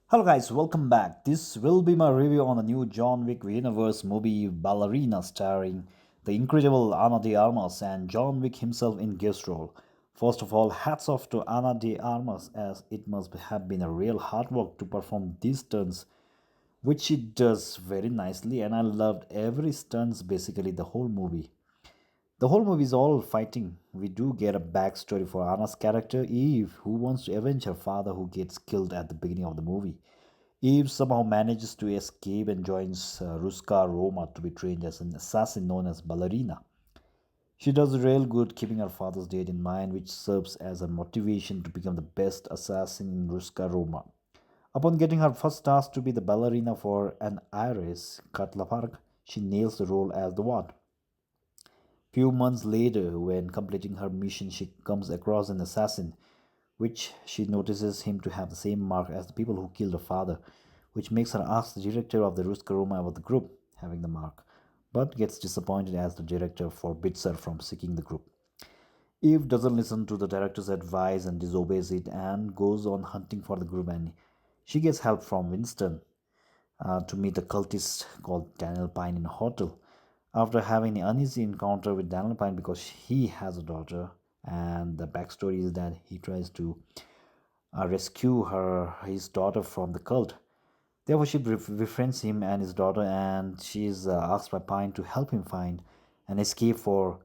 Hello guys, welcome back. This will be my review on the new John Wick universe movie Ballerina starring the incredible Ana de Armas and John Wick himself in guest role. First of all, hats off to Ana de Armas as it must have been a real hard work to perform these stunts which she does very nicely and I loved every stunts basically the whole movie. The whole movie is all fighting. We do get a backstory for Anna's character, Eve, who wants to avenge her father who gets killed at the beginning of the movie. Eve somehow manages to escape and joins Ruska Roma to be trained as an assassin known as Ballerina. She does real good keeping her father's death in mind, which serves as a motivation to become the best assassin in Ruska Roma. Upon getting her first task to be the ballerina for an heiress, Katla, she nails the role as the one. Few months later, when completing her mission, she comes across an assassin, which she notices him to have the same mark as the people who killed her father, which makes her ask the director of the Ruska Roma about the group having the mark, but gets disappointed as the director forbids her from seeking the group. Eve doesn't listen to the director's advice and disobeys it and goes on hunting for the group and she gets help from Winston to meet a cultist called Daniel Pine in a hotel. After having an uneasy encounter with Daniel Pine because he has a daughter, and the backstory is that he tries to rescue his daughter from the cult. Therefore, she befriends him and his daughter, and she is asked by Pine to help him find an escape for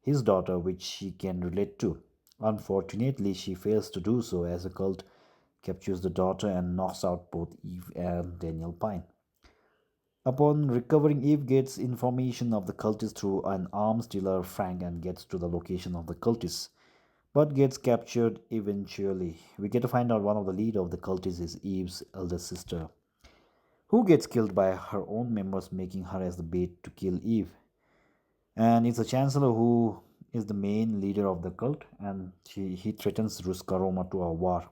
his daughter, which she can relate to. Unfortunately, she fails to do so as the cult captures the daughter and knocks out both Eve and Daniel Pine. Upon recovering, Eve gets information of the cultist through an arms dealer Frank and gets to the location of the cultist, but gets captured eventually. We get to find out one of the lead of the cultists is Eve's eldest sister, who gets killed by her own members, making her as the bait to kill Eve. And it's the chancellor who is the main leader of the cult, and he threatens Ruskaroma to a war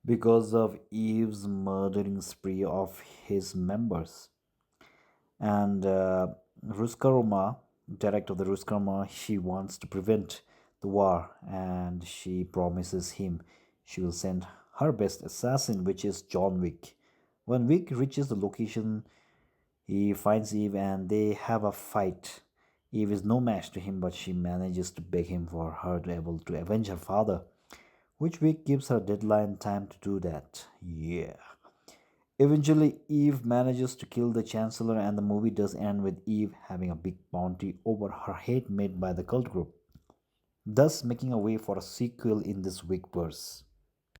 because of Eve's murdering spree of his members. And Ruska Roma, director of the Ruska Roma, she wants to prevent the war and she promises him she will send her best assassin, which is John Wick. When Wick reaches the location, he finds Eve and they have a fight. Eve is no match to him, but she manages to beg him for her to able to avenge her father, which Wick gives her deadline time to do that. Yeah. Eventually, Eve manages to kill the Chancellor, and the movie does end with Eve having a big bounty over her head made by the cult group, thus making a way for a sequel in this wickverse.